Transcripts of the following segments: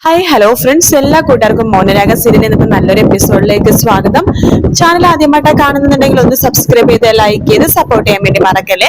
Hi hello friends, എല്ലാ കൂട്ടുകാർക്കും മൗനരാഗ serial എന്ന നല്ലൊരു എപ്പിസോഡിലേക്ക് സ്വാഗതം. ചാനൽ ആദ്യമായിട്ടാണ് കാണുന്നുണ്ടെങ്കിൽ ഒന്ന് സബ്സ്ക്രൈബ് ചെയ്ത് ലൈക്ക് ചെയ്ത് സപ്പോർട്ട് ചെയ്യാൻ വേണ്ടി മറക്കല്ലേ.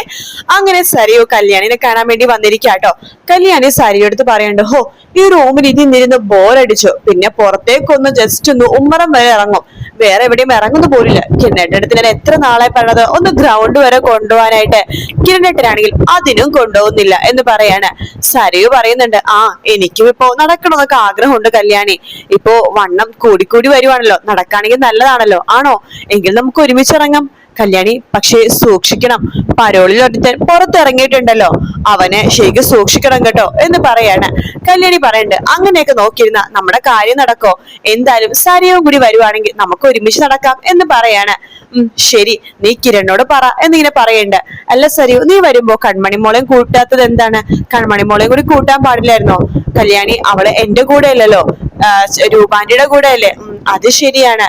അങ്ങനെ സരിയോ കല്യാണിനെ കാണാൻ വേണ്ടി വന്നിരിക്കാട്ടോ. കല്യാണി സരിയോ എടുത്ത് പറയണ്ട്, ഹോ ഈ റൂമിൽ ഇരുന്നിരുന്ന് ബോറടിച്ചു, പിന്നെ പുറത്തേക്കൊന്ന് ജസ്റ്റ് ഒന്ന് ഉമ്മറം വരെ ഇറങ്ങും, വേറെ എവിടെയും ഇറങ്ങുന്നു പോലില്ല. കിരണേട്ടടുത്ത് ഞാൻ എത്ര നാളെ പറഞ്ഞത് ഒന്ന് ഗ്രൗണ്ട് വരെ കൊണ്ടുപോകാനായിട്ട്, കിരണേട്ടനാണെങ്കിൽ അതിനും കൊണ്ടുപോകുന്നില്ല എന്ന് പറയാണ്. സരിയോ പറയുന്നുണ്ട്, ആ എനിക്കും ഇപ്പോ നടക്കണമെന്നൊക്കെ ആഗ്രഹമുണ്ട് കല്യാണി. ഇപ്പോ വണ്ണം കൂടിക്കൂടി വരുവാണല്ലോ, നടക്കാണെങ്കിൽ നല്ലതാണല്ലോ. ആണോ? എങ്കിൽ നമുക്ക് ഒരുമിച്ചിറങ്ങാം കല്യാണി. പക്ഷേ സൂക്ഷിക്കണം, പരോളിൽ ഒരുത്തൻ പുറത്തിറങ്ങിയിട്ടുണ്ടല്ലോ, അവനെ ശരിക്കും സൂക്ഷിക്കണം കേട്ടോ എന്ന് പറയാണ്. കല്യാണി പറയണ്ട്, അങ്ങനെയൊക്കെ നോക്കിയിരുന്ന നമ്മുടെ കാര്യം നടക്കോ? എന്തായാലും സരിയും കൂടി വരുവാണെങ്കിൽ നമുക്ക് ഒരുമിച്ച് നടക്കാം എന്ന് പറയാണ്. ശരി, നീ കിരണിനോട് പറ എന്നിങ്ങനെ പറയണ്ട്. അല്ല സരിയു, നീ വരുമ്പോ കൺമണിമോളെയും കൂട്ടാത്തത് എന്താണ്? കൺമണിമോളെയും കൂടി കൂട്ടാൻ പാടില്ലായിരുന്നോ? കല്യാണി, അവള് എന്റെ കൂടെ അല്ലല്ലോ, രൂപാന്റിയുടെ കൂടെ അല്ലേ? അത് ശരിയാണ്.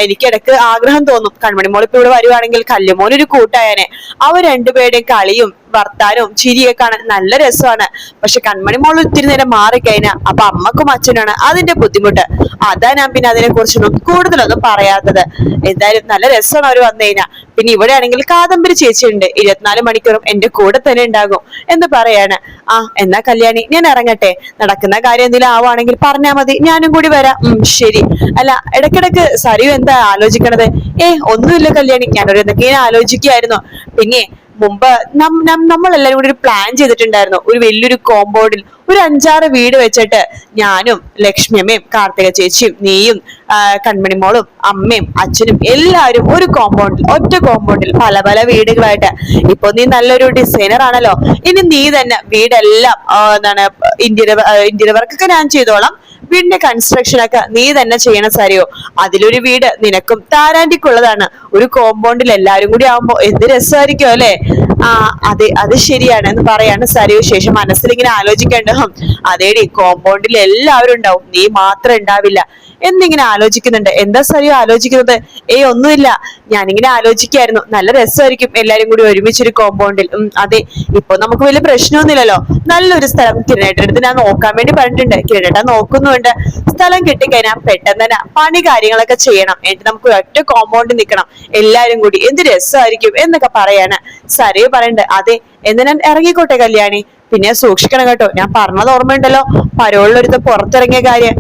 എനിക്കിടക്ക് ആഗ്രഹം തോന്നും, കൺമണിമോൾ ഇപ്പൊ ഇവിടെ വരുവാണെങ്കിൽ കല്ലുമോനൊരു കൂട്ടായനെ. അവർ രണ്ടുപേരുടെയും കളിയും വർത്താനവും ചിരിയൊക്കെ കാണാൻ നല്ല രസമാണ്. പക്ഷെ കൺമണിമോൾ ഒത്തിരി നേരം മാറിക്കഴിഞ്ഞാ അപ്പൊ അമ്മക്കും അച്ഛനാണ് അതിന്റെ ബുദ്ധിമുട്ട്. അതാ ഞാൻ പിന്നെ അതിനെ കുറിച്ചൊന്നും കൂടുതലൊന്നും പറയാത്തത്. എന്തായാലും നല്ല രസമാണ് അവര് വന്നു കഴിഞ്ഞാ. പിന്നെ ഇവിടെ ആണെങ്കിൽ കാദംബരി ചേച്ചിയുണ്ട്, 24 മണിക്കൂറും എന്റെ കൂടെ തന്നെ ഉണ്ടാകും എന്ന് പറയാണ്. എന്നാ കല്യാണി ഞാൻ ഇറങ്ങട്ടെ, നടക്കുന്ന കാര്യം എന്തെങ്കിലും ആവുകയാണെങ്കിൽ പറഞ്ഞാ മതി, ഞാനും കൂടി വരാം. ശരി. അല്ല, ഇടക്കിടക്ക് സരിയു എന്താ ആലോചിക്കണത്? ഒന്നുമില്ല കല്യാണി, ഞാനൊരു എന്തൊക്കെയാ ആലോചിക്കുകയായിരുന്നു. പിന്നെ മുമ്പ് നമ്മളെല്ലാരും കൂടി ഒരു പ്ലാൻ ചെയ്തിട്ടുണ്ടായിരുന്നു, ഒരു വലിയൊരു കോമ്പൗണ്ടിൽ ഒരു 5-6 വീട് വെച്ചിട്ട് ഞാനും ലക്ഷ്മിയമ്മയും കാർത്തിക ചേച്ചിയും നീയും കൺമണിമോളും അമ്മയും അച്ഛനും എല്ലാവരും ഒരു കോമ്പൗണ്ടിൽ, ഒറ്റ കോമ്പൗണ്ടിൽ പല പല വീടുകളായിട്ട്. ഇപ്പൊ നീ നല്ലൊരു ഡിസൈനർ ആണല്ലോ, ഇനി നീ തന്നെ വീടെല്ലാം ഇന്റീരിയർ വർക്കൊക്കെ ഞാൻ ചെയ്തോളാം, വീടിന്റെ കൺസ്ട്രക്ഷൻ ഒക്കെ നീ തന്നെ ചെയ്യണം സരിയോ. അതിലൊരു വീട് നിനക്കും താരാന്റിക്കുള്ളതാണ്. ഒരു കോമ്പൗണ്ടിൽ എല്ലാരും കൂടി ആവുമ്പോ എന്ത് രസമായിരിക്കും അല്ലെ? അതെ, അത് ശരിയാണ് എന്ന് പറയാണ് സരിയോ. ശേഷം മനസ്സിൽ ഇങ്ങനെ ആലോചിക്കേണ്ട, അതേടി കോമ്പൗണ്ടിൽ എല്ലാവരും ഉണ്ടാവും, നീ മാത്രം ഉണ്ടാവില്ല എന്നിങ്ങനെ ആലോചിക്കുന്നുണ്ട്. എന്താ സരിയോ ആലോചിക്കുന്നത്? ഒന്നുമില്ല, ഞാനിങ്ങനെ ആലോചിക്കായിരുന്നു, നല്ല രസമായിരിക്കും എല്ലാരും കൂടി ഒരുമിച്ചൊരു കോമ്പൗണ്ടിൽ. അതെ, ഇപ്പൊ നമുക്ക് വലിയ പ്രശ്നമൊന്നുമില്ലല്ലോ. നല്ലൊരു സ്ഥലം കിരണേട്ടടുത്ത് ഞാൻ നോക്കാൻ വേണ്ടി പറഞ്ഞിട്ടുണ്ട്, കിരണേട്ട നോക്കുന്നുണ്ട്. സ്ഥലം കിട്ടിക്കഴിഞ്ഞാൽ പെട്ടെന്ന് തന്നെ പണി കാര്യങ്ങളൊക്കെ ചെയ്യണം, എന്നിട്ട് നമുക്ക് ഒറ്റ കോമ്പൗണ്ടിൽ നിൽക്കണം എല്ലാരും കൂടി, എന്ത് രസമായിരിക്കും എന്നൊക്കെ പറയാണ്. സരിയോ പറയണ്ട്, അതെ എന്ന് ഞാൻ ഇറങ്ങിക്കോട്ടെ കല്യാണി, പിന്നെ സൂക്ഷിക്കണം കേട്ടോ. ഞാൻ പറഞ്ഞത് ഓർമ്മയുണ്ടല്ലോ, പരോളിലൊരുത്ത പുറത്തിറങ്ങിയ കാര്യം.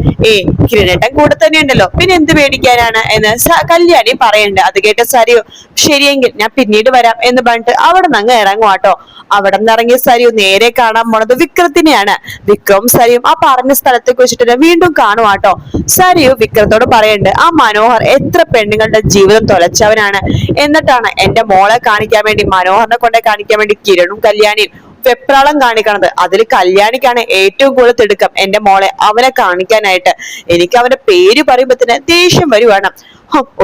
കിരണേട്ടൻ കൂടെ തന്നെ ഉണ്ടല്ലോ, പിന്നെ എന്ത് പേടിക്കാനാണ് എന്ന് കല്യാണി പറയണ്ട്. അത് കേട്ട സരിയോ, ശരിയെങ്കിൽ ഞാൻ പിന്നീട് വരാം എന്ന് പറഞ്ഞിട്ട് അവിടെ നിന്ന് അങ്ങ് ഇറങ്ങുവാട്ടോ. അവിടെ നിന്ന് ഇറങ്ങിയ സരിയു നേരെ കാണാൻ പോണത് വിക്രത്തിനെയാണ്. വിക്രം സരിയും ആ പറഞ്ഞ സ്ഥലത്തേക്ക് വെച്ചിട്ട് വീണ്ടും കാണുവാട്ടോ. സരിയു വിക്രത്തോട് പറയണ്ട്, ആ മനോഹർ എത്ര പെണ്ണുങ്ങളുടെ ജീവിതം തൊലച്ചവനാണ്, എന്നിട്ടാണ് എന്റെ മോളെ കാണിക്കാൻ വേണ്ടി, മനോഹറിനെ കൊണ്ടേ കാണിക്കാൻ വേണ്ടി കിരണും കല്യാണിയും വെപ്രാളം കാണിക്കണത്. അതിൽ കല്യാണിക്കാണ് ഏറ്റവും കൂടുതൽ തിടുക്കം എന്റെ മോളെ അവനെ കാണിക്കാനായിട്ട്. എനിക്ക് അവന്റെ പേര് പറയുമ്പോ തന്നെ ദേഷ്യം വരുവാണ്.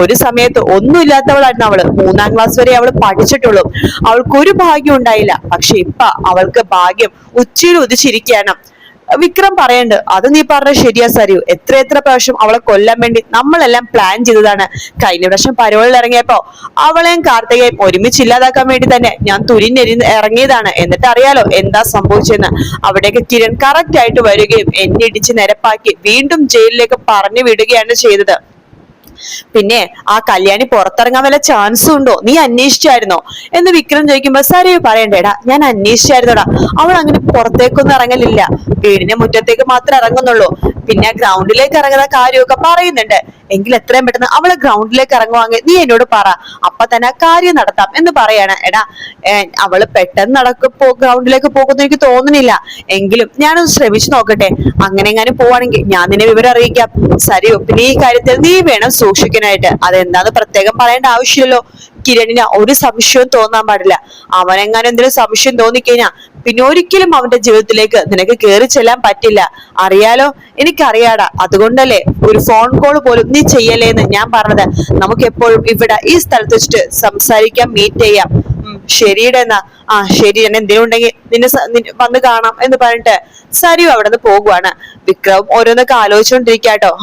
ഒരു സമയത്ത് ഒന്നുമില്ലാത്തവളായിരുന്നു അവള്, 3-ാം ക്ലാസ് വരെ അവള് പഠിച്ചിട്ടുള്ളൂ, അവൾക്കൊരു ഭാഗ്യം ഉണ്ടായില്ല. പക്ഷെ ഇപ്പൊ അവൾക്ക് ഭാഗ്യം ഉച്ചയിൽ ഉദിച്ചിരിക്കുകയാണ്. വിക്രം പറയണ്ട്, അത് നീ പറഞ്ഞ ശരിയാ സരിയു, എത്ര പ്രാവശ്യം അവളെ കൊല്ലാൻ വേണ്ടി നമ്മളെല്ലാം പ്ലാൻ ചെയ്തതാണ്. കഴിഞ്ഞ വർഷം പരോളിൽ ഇറങ്ങിയപ്പോ അവളെയും കാർത്തികയും ഒരുമിച്ച് ഇല്ലാതാക്കാൻ വേണ്ടി തന്നെ ഞാൻ ഇറങ്ങിയതാണ്. എന്നിട്ട് അറിയാലോ എന്താ സംഭവിച്ചെന്ന്. അവിടേക്ക് കിരൺ കറക്റ്റ് ആയിട്ട് വരികയും എന്നെ ഇടിച്ച് നിരപ്പാക്കി വീണ്ടും ജയിലിലേക്ക് പറഞ്ഞു വിടുകയാണ് ചെയ്തത്. പിന്നെ ആ കല്യാണി പുറത്തിറങ്ങാൻ വല്ല ചാൻസും ഉണ്ടോ, നീ അന്വേഷിച്ചായിരുന്നോ എന്ന് വിക്രം ചോദിക്കുമ്പോ സരിയു പറയണ്ടേടാ, ഞാൻ അന്വേഷിച്ചായിരുന്നോടാ, അവൾ അങ്ങനെ പുറത്തേക്കൊന്നും ഇറങ്ങലില്ല, വീടിന്റെ മുറ്റത്തേക്ക് മാത്രമേ ഇറങ്ങുന്നുള്ളൂ. പിന്നെ ഗ്രൗണ്ടിലേക്ക് ഇറങ്ങുന്ന കാര്യമൊക്കെ പറയുന്നുണ്ട്. എങ്കിൽ എത്രയും പെട്ടെന്ന് അവള് ഗ്രൗണ്ടിലേക്ക് ഇറങ്ങുവാങ്ങി നീ എന്നോട് പറ, അപ്പൊ തന്നെ ആ കാര്യം നടത്താം എന്ന് പറയാണ്. അവള് പെട്ടെന്ന് ഗ്രൗണ്ടിലേക്ക് പോകുന്ന എനിക്ക് തോന്നുന്നില്ല, എങ്കിലും ഞാനൊന്ന് ശ്രമിച്ചു നോക്കട്ടെ, അങ്ങനെ എങ്ങാനും പോവാണെങ്കിൽ ഞാൻ നിന്നെ വിവരം അറിയിക്കാം സരിയു. പിന്നെ ഈ കാര്യത്തിൽ നീ വേണം സൂക്ഷിക്കാനായിട്ട്. അതെന്താന്ന് പ്രത്യേകം പറയേണ്ട ആവശ്യമില്ലല്ലോ. കിരണിന് ഒരു സംശയവും തോന്നാൻ പാടില്ല. അവനെങ്ങാനും എന്തെങ്കിലും സംശയം തോന്നിക്കഴിഞ്ഞാ പിന്നെ ഒരിക്കലും അവന്റെ ജീവിതത്തിലേക്ക് നിനക്ക് കയറി ചെല്ലാൻ പറ്റില്ല. അറിയാലോ, എനിക്കറിയാടാ. അതുകൊണ്ടല്ലേ ഒരു ഫോൺ കോൾ പോലും നീ ചെയ്യല്ലേ എന്ന് ഞാൻ പറഞ്ഞത്. നമുക്ക് എപ്പോഴും ഇവിടെ ഈ സ്ഥലത്ത് വെച്ചിട്ട് സംസാരിക്കാം, മീറ്റ് ചെയ്യാം. ശരിയുടെ എന്നാ. ശരി, ഞാൻ എന്തെങ്കിലും ഉണ്ടെങ്കിൽ നിന്നെ വന്ന് കാണാം എന്ന് പറഞ്ഞിട്ട് സരിയു അവിടെ നിന്ന് പോകുവാണ്. വിക്രവും ഓരോന്നൊക്കെ ആലോചിച്ചോണ്ടിരിക്കാട്ടോ.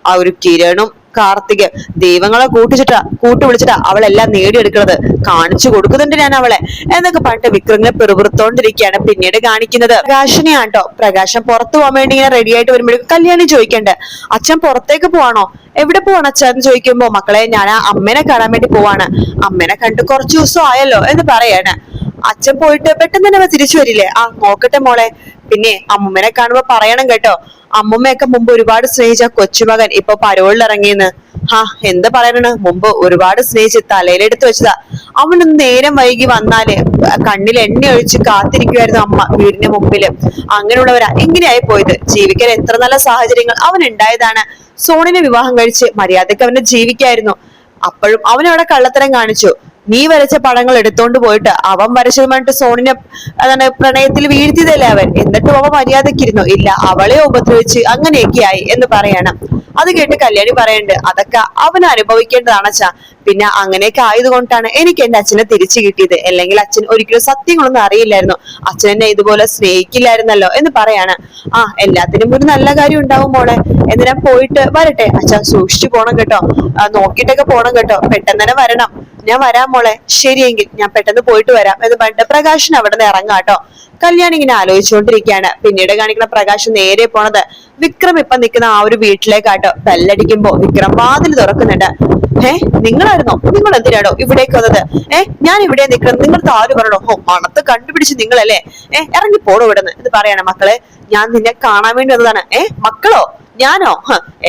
ആ ഒരു കിരണും കാർത്തിക് ദൈവങ്ങളെ കൂട്ടുവിളിച്ചിട്ടാ അവളെല്ലാം നേടിയെടുക്കുന്നത്, കാണിച്ചു കൊടുക്കുന്നുണ്ട് ഞാൻ അവളെ എന്നൊക്കെ പറഞ്ഞിട്ട് വിക്രമിനെ പെറുപുറത്തോണ്ടിരിക്കുകയാണ് പിന്നീട് കാണിക്കുന്നത്. പ്രകാശനെയാണ് കേട്ടോ. പ്രകാശം പുറത്തു പോകാൻ വേണ്ടി ഇങ്ങനെ റെഡി ആയിട്ട് വരുമ്പോഴേക്കും കല്യാണി ചോദിക്കണ്ട്, അച്ഛൻ പുറത്തേക്ക് പോവാണോ? എവിടെ പോവാണ് അച്ഛൻ എന്ന് ചോദിക്കുമ്പോ, മക്കളെ ഞാൻ ആ അമ്മേനെ കാണാൻ വേണ്ടി പോവാണ്, അമ്മേനെ കണ്ട് കുറച്ചു ദിവസം ആയല്ലോ എന്ന് പറയാണ്. അച്ഛൻ പോയിട്ട് പെട്ടെന്ന് തന്നെ തിരിച്ചു വരില്ലേ? ആ നോക്കട്ടെ മോളെ, പിന്നെ അമ്മുമ്മനെ കാണുമ്പോ പറയണം കേട്ടോ, അമ്മുമ്മയൊക്കെ മുമ്പ് ഒരുപാട് സ്നേഹിച്ച കൊച്ചുമകൻ ഇപ്പൊ പരോളിൽ ഇറങ്ങിയെന്ന്. എന്ത് പറയണ, മുമ്പ് ഒരുപാട് സ്നേഹിച്ച് തലയിലെടുത്ത് വെച്ചതാ. അവനൊന്ന് നേരം വൈകി വന്നാല് കണ്ണിൽ എണ്ണ ഒഴിച്ച് കാത്തിരിക്കുമായിരുന്നു അമ്മ വീടിന്റെ മുമ്പില്. അങ്ങനെയുള്ളവരാ എങ്ങനെയായി പോയത്? ജീവിക്കാൻ എത്ര നല്ല സാഹചര്യങ്ങൾ അവൻ ഉണ്ടായതാണ്. സോണിനെ വിവാഹം കഴിച്ച് മര്യാദക്ക് അവന് ജീവിക്കായിരുന്നു. അപ്പോഴും അവനവിടെ കള്ളത്തരം കാണിച്ചു. നീ വരച്ച പടങ്ങൾ എടുത്തോണ്ട് പോയിട്ട് അവൻ വരച്ചതുമായിട്ട് സോണിനെ പ്രണയത്തിൽ വീഴ്ത്തിയതല്ലേ അവൻ. എന്നിട്ടും അവൻ മര്യാദക്കിരുന്നു ഇല്ല, അവളെ ഉപദ്രവിച്ച് അങ്ങനെയൊക്കെ ആയി എന്ന് പറയണം. അത് കേട്ട് കല്യാണി പറയണ്ട്, അതൊക്കെ അവൻ അനുഭവിക്കേണ്ടതാണച്ചാ. പിന്നെ അങ്ങനെയൊക്കെ ആയതുകൊണ്ടാണ് എനിക്ക് എന്റെ അച്ഛനെ തിരിച്ചു കിട്ടിയത്. അല്ലെങ്കിൽ അച്ഛൻ ഒരിക്കലും സത്യങ്ങളൊന്നും അറിയില്ലായിരുന്നു, അച്ഛൻ എന്നെ ഇതുപോലെ സ്നേഹിക്കില്ലായിരുന്നല്ലോ എന്ന് പറയാണ്. എല്ലാത്തിനും ഒരു നല്ല കാര്യം ഉണ്ടാവും മോളെ, എന്ന് ഞാൻ പോയിട്ട് വരട്ടെ. അച്ഛൻ സൂക്ഷിച്ചു പോണം കേട്ടോ, നോക്കിയിട്ടൊക്കെ പോണം കേട്ടോ, പെട്ടെന്ന് തന്നെ വരണം. ഞാൻ വരാം മോളെ, ശരിയെങ്കിൽ ഞാൻ പെട്ടെന്ന് പോയിട്ട് വരാം എന്ന് പറഞ്ഞിട്ട് പ്രകാശൻ അവിടെ നിന്ന് ഇറങ്ങാട്ടോ. കല്യാണി ഇങ്ങനെ ആലോചിച്ചുകൊണ്ടിരിക്കുകയാണ്. പിന്നീട് കാണിക്കുന്ന പ്രകാശം നേരെ പോണത് വിക്രം ഇപ്പൊ നിൽക്കുന്ന ആ ഒരു വീട്ടിലേക്കാട്ടോ. ബെല്ലടിക്കുമ്പോ വിക്രം വാതിൽ തുറക്കുന്നുണ്ട്. നിങ്ങളായിരുന്നോ? നിങ്ങൾ എന്തിനാണോ ഇവിടേക്ക് വന്നത്? ഞാൻ ഇവിടെ നിൽക്കുന്നത് നിങ്ങൾ താര് പറയണോ? മണത്ത് കണ്ടുപിടിച്ച് നിങ്ങളല്ലേ? ഇറങ്ങി പോണോ ഇവിടുന്ന് എന്ന് പറയണം. മക്കളെ, ഞാൻ നിന്നെ കാണാൻ വേണ്ടി വന്നതാണ്. മക്കളോ? ഞാനോ?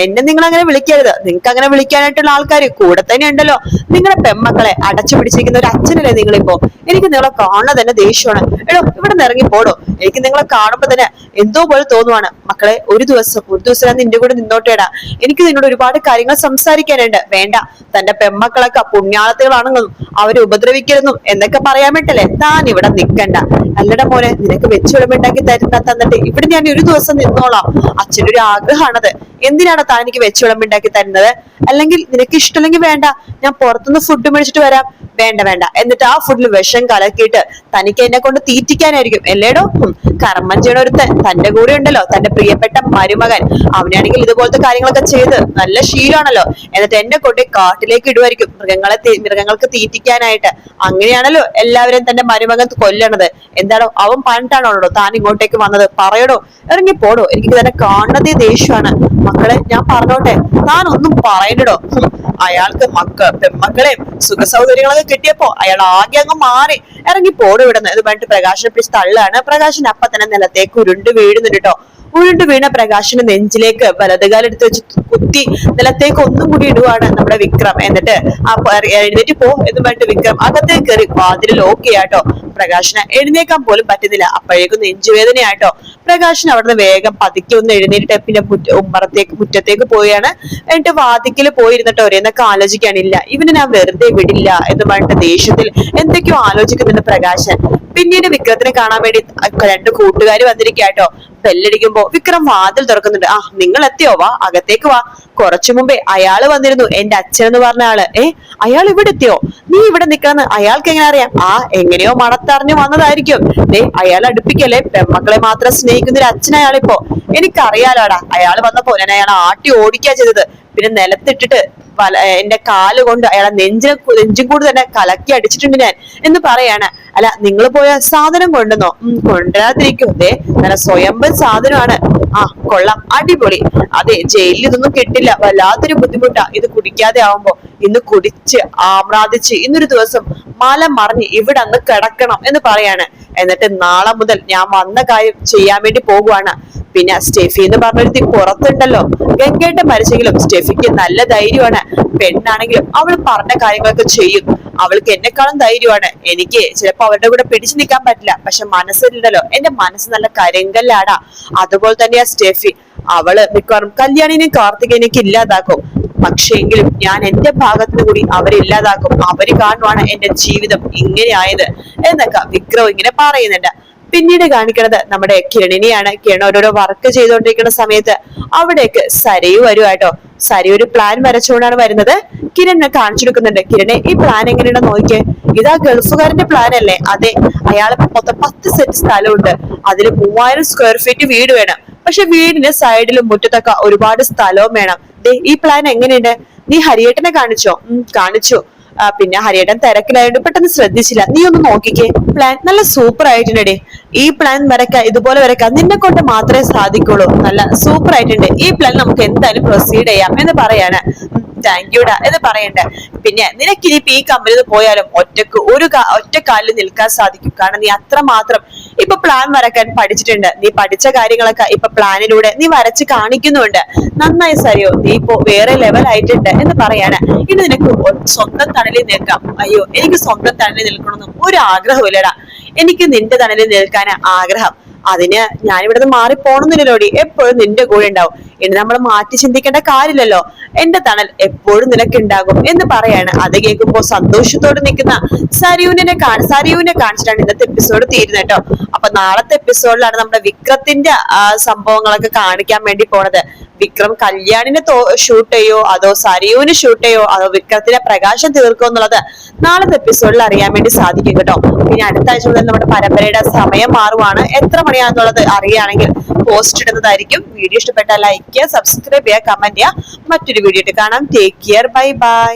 എന്നെ നിങ്ങൾ അങ്ങനെ വിളിക്കരുത്. നിങ്ങൾക്ക് അങ്ങനെ വിളിക്കാനായിട്ടുള്ള ആൾക്കാർ കൂടെ തന്നെ ഉണ്ടല്ലോ. നിങ്ങളുടെ പെമ്മക്കളെ അടച്ചു പിടിച്ചിരിക്കുന്ന ഒരു അച്ഛനല്ലേ നിങ്ങളിപ്പോ? എനിക്ക് നിങ്ങളെ കാണുന്നത് തന്നെ ദേഷ്യമാണ്. ഇവിടെ നിന്ന് ഇറങ്ങി പോടോ. എനിക്ക് നിങ്ങളെ കാണുമ്പോ തന്നെ എന്തോ പോലെ തോന്നുവാണ്. മക്കളെ, ഒരു ദിവസം ഞാൻ നിന്റെ കൂടെ നിന്നോട്ടേടാ. എനിക്ക് നിന്നോട് ഒരുപാട് കാര്യങ്ങൾ സംസാരിക്കാനുണ്ട്. വേണ്ട, തന്റെ പെമ്മക്കളൊക്കെ പുണ്യാളത്തുകളാണെന്നും അവരെ ഉപദ്രവിക്കരുന്നും എന്നൊക്കെ പറയാൻ വേണ്ടല്ലേ താൻ ഇവിടെ നിൽക്കണ്ട. അല്ലട മോനെ, നിനക്ക് വെച്ച് വിളമ്പുണ്ടാക്കി തന്നിട്ട് ഇവിടെ ഞാൻ ഒരു ദിവസം നിന്നോളാം. അച്ഛൻ്റെ ഒരു ആഗ്രഹമാണത്. എന്തിനാണ് താൻ എനിക്ക് വെച്ച് വിളമ്പുണ്ടാക്കി തരുന്നത്? അല്ലെങ്കിൽ നിനക്ക് ഇഷ്ടമല്ലെങ്കിൽ വേണ്ട, ഞാൻ പുറത്തുനിന്ന് ഫുഡ് മേടിച്ചിട്ട് വരാം. വേണ്ട, എന്നിട്ട് ആ ഫുഡിൽ വിഷം കലക്കിയിട്ട് തനിക്ക് എന്നെ കൊണ്ട് തീറ്റിക്കാനായിരിക്കും അല്ലേടോ? കർമ്മം ചെയ്യണ ഒരുത്തൻ തന്റെ കൂടെ ഉണ്ടല്ലോ, തന്റെ പ്രിയപ്പെട്ട മരുമകൻ. അവനാണെങ്കിൽ ഇതുപോലത്തെ കാര്യങ്ങളൊക്കെ ചെയ്ത് നല്ല ശീലമാണല്ലോ. എന്നിട്ട് എന്നെ കൊണ്ട് കാട്ടിലേക്ക് ഇടുമായിരിക്കും മൃഗങ്ങൾക്ക് തീറ്റിക്കാനായിട്ട്. അങ്ങനെയാണല്ലോ എല്ലാവരും തന്റെ മരുമകൻ കൊല്ലണത്. എന്താണോ അവൻ പറഞ്ഞിട്ടാണോ താൻ ഇങ്ങോട്ടേക്ക് വന്നത്? പറയടോ, ഇറങ്ങി പോടോ. എനിക്ക് തന്നെ കാണുന്നതേ ദേഷ്യമാണ്. മക്കളെ, ഞാൻ പറഞ്ഞോട്ടെ, താൻ ഒന്നും പറയണ്ടോ. അയാൾക്ക് പെമ്മക്കളെയും സുഖ സൗകര്യങ്ങളൊക്കെ കിട്ടിയപ്പോ അയാൾ ആകെ അങ്ങ് മാറി. ഇറങ്ങി പോടും ഇവിടുന്ന് എന്ന് പറഞ്ഞിട്ട് പ്രകാശനെ പിടിച്ച് തള്ളാണ്. പ്രകാശൻ അപ്പൊ തന്നെ നിലത്തേക്ക് ഉരുണ്ട് വീഴുന്നുണ്ട് കേട്ടോ. ഉരുണ്ട് വീണ പ്രകാശിന്റെ നെഞ്ചിലേക്ക് വലതുകാലെടുത്ത് വെച്ച് കുത്തി നിലത്തേക്ക് ഒന്നും കൂടി ഇടുവാണ് നമ്മുടെ വിക്രം. എന്നിട്ട് എഴുന്നേറ്റ് പോ എന്ന് പറഞ്ഞിട്ട് വിക്രം അകത്തേക്ക് കയറി വാതിൽ ലോക്ക് ചെയ്യാട്ടോ. പ്രകാശിന് എഴുന്നേക്കാൻ പോലും പറ്റുന്നില്ല. അപ്പോഴേക്കും നെഞ്ചുവേദനയാട്ടോ. പ്രകാശൻ അവിടുന്ന് വേഗം പതുക്കെ ഒന്ന് എഴുന്നേറ്റ് പിന്നെ മുറ്റത്തേക്ക് പോവുകയാണ്. എന്നിട്ട് വാതിക്കല് പോയിരുന്നിട്ട് ഒരേന്നൊക്കെ ആലോചിക്കാനില്ല, ഇവന് ഞാൻ വെറുതെ വിടില്ല എന്ന് പറഞ്ഞിട്ട് ദേഷ്യത്തിൽ എന്തൊക്കെയോ ആലോചിക്കുന്നുണ്ട് പ്രകാശൻ. പിന്നീട് വിക്രത്തിനെ കാണാൻ വേണ്ടി രണ്ട് കൂട്ടുകാർ വന്നിരിക്കാട്ടോ. ബെല്ലടിക്കുമ്പോ വിക്രം വാതിൽ തുറക്കുന്നുണ്ട്. നിങ്ങൾ എത്തിയോ? വാ, അകത്തേക്ക് വാ. കുറച്ചു മുമ്പേ അയാള് വന്നിരുന്നു, എന്റെ അച്ഛൻ എന്ന് പറഞ്ഞ ആള്. അയാൾ ഇവിടെ എത്തിയോ? നീ ഇവിടെ നിൽക്കാന്ന് അയാൾക്ക് എങ്ങനെ അറിയാം? എങ്ങനെയോ മണത്തറിഞ്ഞു വന്നതായിരിക്കും. അയാൾ അടുപ്പിക്കല്ലേ, പെമ്മക്കളെ മാത്രം സ്നേഹിക്കുന്ന ഒരു അച്ഛൻ അയാളിപ്പോ. എനിക്കറിയാലോടാ, അയാൾ വന്നപ്പോ ഞാൻ അയാളെ ആട്ടി ഓടിക്കാ ചെയ്തത്. പിന്നെ നിലത്തിട്ടിട്ട് എന്റെ കാല് കൊണ്ട് അയാളെ നെഞ്ചും കൂടി തന്നെ കലക്കി അടിച്ചിട്ടുണ്ട് ഞാൻ എന്ന് പറയാണ്. അല്ല, നിങ്ങൾ പോയ സാധനം കൊണ്ടുവന്നോ? കൊണ്ടുവരാതിരിക്കും. നല്ല സ്വയംഭൻ സാധനമാണ്. കൊള്ളാം, അടിപൊളി. അതെ, ജയിലിൽ ഇതൊന്നും കിട്ടില്ല, വല്ലാത്തൊരു ബുദ്ധിമുട്ടാ ഇത് കുടിക്കാതെ ആവുമ്പോ. ഇന്ന് കുടിച്ച് ആമ്രാദിച്ച് ഇന്നൊരു ദിവസം മലം മറിഞ്ഞ് ഇവിടെ അന്ന് കിടക്കണം എന്ന് പറയാണ്. എന്നിട്ട് നാളെ മുതൽ ഞാൻ വന്ന കാര്യം ചെയ്യാൻ വേണ്ടി പോകുവാണ്. പിന്നെ സ്റ്റെഫി എന്ന് പറഞ്ഞൊരുത്തി പുറത്തുണ്ടല്ലോ. ഗംഗേട്ടൻ മരിച്ചെങ്കിലും സ്റ്റെഫിക്ക് നല്ല ധൈര്യമാണ്. പെണ്ണാണെങ്കിലും അവൾ പറഞ്ഞ കാര്യങ്ങളൊക്കെ ചെയ്യും. അവൾക്ക് എന്നെക്കാളും ധൈര്യമാണ്. എനിക്ക് ചിലപ്പോ അവരുടെ കൂടെ പിടിച്ചു നിൽക്കാൻ പറ്റില്ല, പക്ഷെ മനസ്സിലുണ്ടല്ലോ, എന്റെ മനസ്സ് നല്ല കരിങ്കല്ലാടാ. അതുപോലെ തന്നെയാ സ്റ്റെഫി. അവള് മിക്കവാറും കല്യാണിനെയും കാർത്തികേനെയൊക്കെ ഇല്ലാതാക്കും. പക്ഷെ എങ്കിലും ഞാൻ എന്റെ ഭാഗത്തിന് കൂടി അവരെ ഇല്ലാതാക്കും. അവര് കാണുവാണ് എന്റെ ജീവിതം ഇങ്ങനെ ആയത് എന്നൊക്കെ വിക്രം ഇങ്ങനെ പറയുന്നുണ്ട്. പിന്നീട് കാണിക്കുന്നത് നമ്മുടെ കിരണിനെയാണ്. കിരൺ ഓരോരോ വർക്ക് ചെയ്തുകൊണ്ടിരിക്കുന്ന സമയത്ത് അവിടേക്ക് സരയു വരുവാട്ടോ. സരയു ഒരു പ്ലാൻ വരച്ചുകൊണ്ടാണ് വരുന്നത്. കിരണിനെ കാണിച്ചു കൊടുക്കുന്നുണ്ട്. കിരണെ, ഈ പ്ലാൻ എങ്ങനെയാണെന്ന് നോക്കിയേ. ഇതാ ഗൾഫുകാരന്റെ പ്ലാൻ അല്ലേ? അതെ, അയാൾ മൊത്തം 10 സെന്റ് സ്ഥലമുണ്ട്. അതിൽ 3000 സ്ക്വയർ ഫീറ്റ് വീട് വേണം. പക്ഷെ വീടിന് സൈഡിലും മുറ്റത്തൊക്കെ ഒരുപാട് സ്ഥലവും വേണം. ഈ പ്ലാൻ എങ്ങനെയുണ്ട്? നീ ഹരിയേട്ടനെ കാണിച്ചോ? കാണിച്ചു. പിന്നെ ഹരിയേട്ടൻ തിരക്കിലായോണ്ട് പെട്ടെന്ന് ശ്രദ്ധിച്ചില്ല. നീ ഒന്ന് നോക്കിക്കേ. പ്ലാൻ നല്ല സൂപ്പർ ആയിട്ടുണ്ടേ. ഈ പ്ലാൻ വരയ്ക്കാൻ, ഇതുപോലെ വരയ്ക്കാൻ നിന്നെ കൊണ്ട് മാത്രമേ സാധിക്കുള്ളൂ. നല്ല സൂപ്പർ ആയിട്ടുണ്ട്. ഈ പ്ലാൻ നമുക്ക് എന്തായാലും പ്രൊസീഡ് ചെയ്യാം എന്ന് പറയാണ്. താങ്ക് യുടാ എന്ന് പറയണ്ടേ. പിന്നെ നിനക്കിനിയിപ്പോ ഈ കമ്പനിയിൽ പോയാലും ഒറ്റ കാലിൽ നിൽക്കാൻ സാധിക്കും. കാരണം നീ അത്രമാത്രം ഇപ്പൊ പ്ലാൻ വരക്കാൻ പഠിച്ചിട്ടുണ്ട്. നീ പഠിച്ച കാര്യങ്ങളൊക്കെ ഇപ്പൊ പ്ലാനിലൂടെ നീ വരച്ച് കാണിക്കുന്നുണ്ട്. നന്നായി സരിയോ, നീ ഇപ്പോ വേറെ ലെവൽ ആയിട്ടുണ്ട് എന്ന് പറയാണ്. ഇനി നിനക്ക് സ്വന്തം തണലിൽ നിൽക്കാം. അയ്യോ, എനിക്ക് സ്വന്തം തണലിൽ നിൽക്കണമെന്നും ഒരു ആഗ്രഹമില്ലടാ. എനിക്ക് നിന്റെ തണലിൽ നിൽക്കാൻ ആഗ്രഹം. അതിന് ഞാനിവിടുന്ന് മാറി പോണമെന്നില്ലല്ലോടി. എപ്പോഴും നിന്റെ കൂടെ ഉണ്ടാവും. ഇനി നമ്മൾ മാറ്റി ചിന്തിക്കേണ്ട കാര്യമില്ലല്ലോ. എന്റെ തണൽ എപ്പോഴും നിനക്കുണ്ടാകും എന്ന് പറയാണ്. അത് കേൾക്കുമ്പോ സന്തോഷത്തോടെ നിൽക്കുന്ന സരിയുവിനെ കാണിച്ചിട്ടാണ് ഇന്നത്തെ എപ്പിസോഡ് തീരുന്നത് കേട്ടോ. അപ്പൊ നാളത്തെ എപ്പിസോഡിലാണ് നമ്മുടെ വിക്രത്തിന്റെ സംഭവങ്ങളൊക്കെ കാണിക്കാൻ വേണ്ടി പോണത്. വിക്രം കല്യാണിനെ ഷൂട്ട് ചെയ്യോ, അതോ സരിയുവിന് ഷൂട്ട് ചെയ്യോ, അതോ വിക്രത്തിന്റെ പ്രകാശം തീർക്കോ എന്നുള്ളത് നാളത്തെ എപ്പിസോഡിൽ അറിയാൻ വേണ്ടി സാധിക്കും കേട്ടോ. പിന്നെ അടുത്ത ആഴ്ച മുതൽ നമ്മുടെ പരമ്പരയുടെ സമയം മാറുവാണ്. എത്ര മണിയാണെന്നുള്ളത് അറിയുകയാണെങ്കിൽ പോസ്റ്റ് ഇടുന്നതായിരിക്കും. വീഡിയോ ഇഷ്ടപ്പെട്ടാൽ ലൈക്ക് ചെയ്യുക, സബ്സ്ക്രൈബ് ചെയ്യുക, കമന്റ് ചെയ്യുക. മറ്റൊരു വീഡിയോ കാണാം. Take care, bye bye.